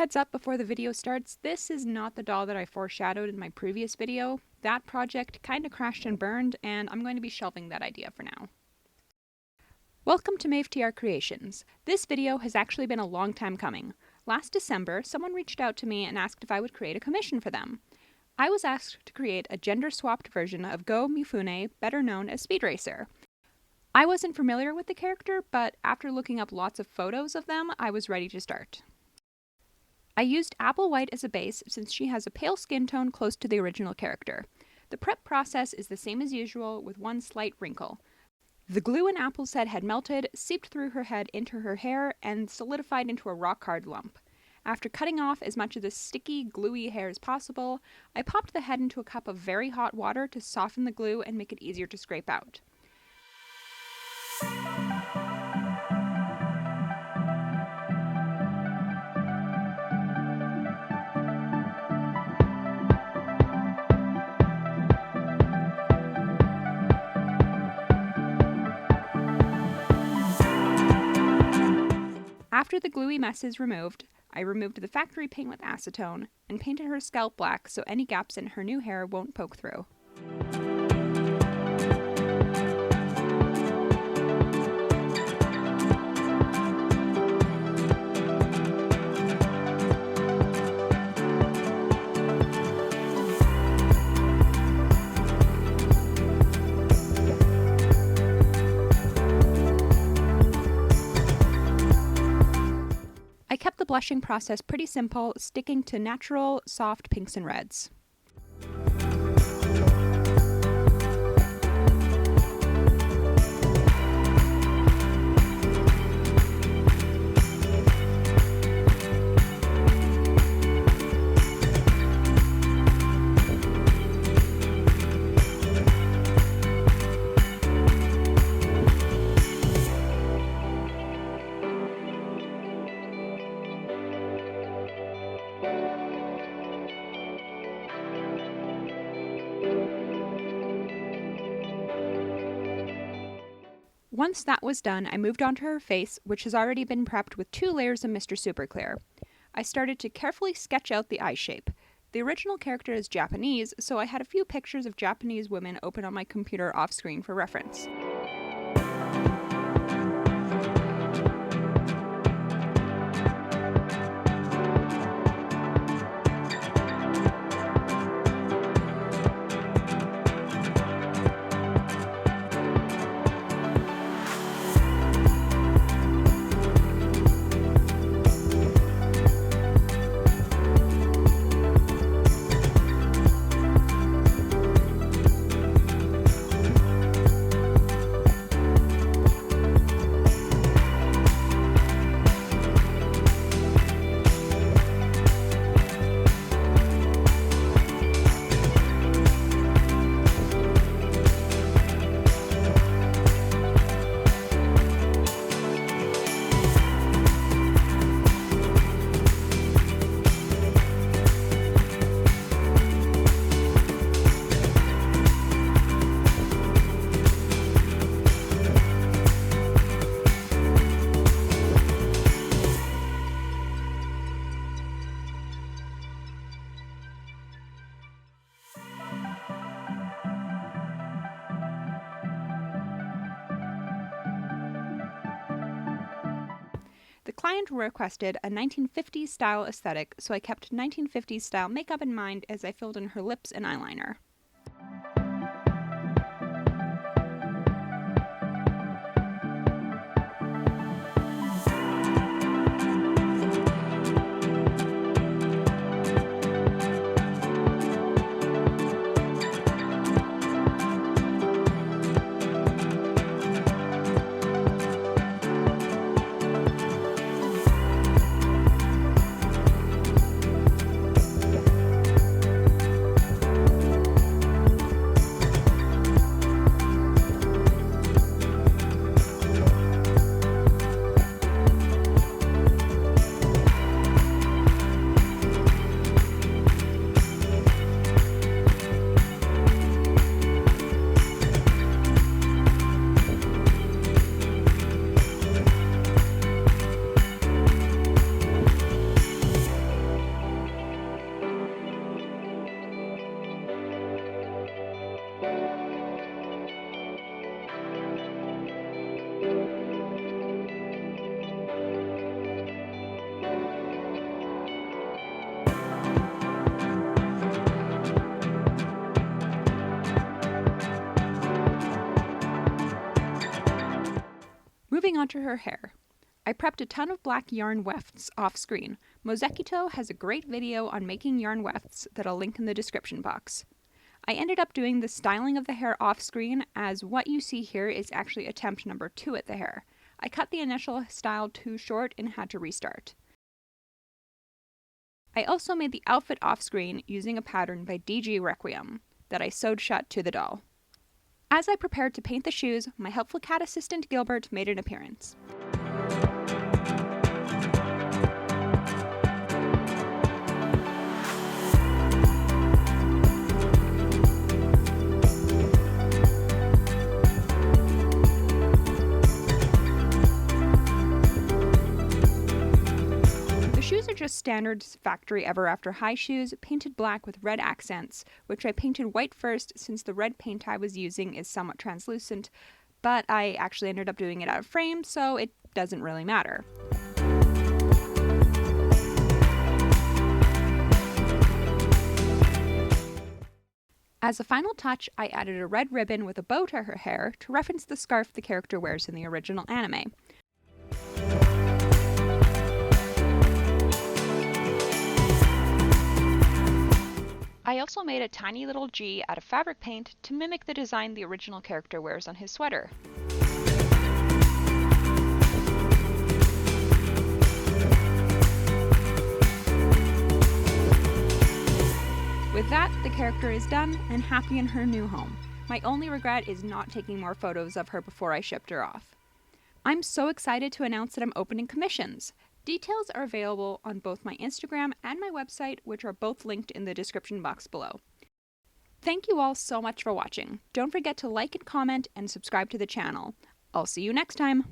heads up before the video starts, this is not the doll that I foreshadowed in my previous video. That project kinda crashed and burned, and I'm going to be shelving that idea for now. Welcome to MacLeod Creations. This video has actually been a long time coming. Last December, someone reached out to me and asked if I would create a commission for them. I was asked to create a gender-swapped version of Go Mifune, better known as Speed Racer. I wasn't familiar with the character, but after looking up lots of photos of them, I was ready to start. I used apple white as a base since she has a pale skin tone close to the original character. The prep process is the same as usual with one slight wrinkle. The glue in Apple's head had melted, seeped through her head into her hair, and solidified into a rock-hard lump. After cutting off as much of the sticky, gluey hair as possible, I popped the head into a cup of very hot water to soften the glue and make it easier to scrape out. After the gluey mess is removed, I removed the factory paint with acetone and painted her scalp black so any gaps in her new hair won't poke through. I kept the blushing process pretty simple, sticking to natural, soft pinks and reds. Once that was done, I moved on to her face, which has already been prepped with 2 layers of Mr. Super Clear. I started to carefully sketch out the eye shape. The original character is Japanese, so I had a few pictures of Japanese women open on my computer off-screen for reference. The client requested a 1950s style aesthetic, so I kept 1950s style makeup in mind as I filled in her lips and eyeliner. Moving on to her hair. I prepped a ton of black yarn wefts off screen. Mozekito has a great video on making yarn wefts that I'll link in the description box. I ended up doing the styling of the hair off screen, as what you see here is actually attempt number 2 at the hair. I cut the initial style too short and had to restart. I also made the outfit off screen using a pattern by DG Requiem that I sewed shut to the doll. As I prepared to paint the shoes, my helpful cat assistant Gilbert made an appearance. Shoes are just standard factory Ever After high shoes, painted black with red accents, which I painted white first since the red paint I was using is somewhat translucent, but I actually ended up doing it out of frame, so it doesn't really matter. As a final touch, I added a red ribbon with a bow to her hair to reference the scarf the character wears in the original anime. I also made a tiny little G out of fabric paint to mimic the design the original character wears on his sweater. With that, the character is done and happy in her new home. My only regret is not taking more photos of her before I shipped her off. I'm so excited to announce that I'm opening commissions. Details are available on both my Instagram and my website, which are both linked in the description box below. Thank you all so much for watching. Don't forget to like and comment and subscribe to the channel. I'll see you next time!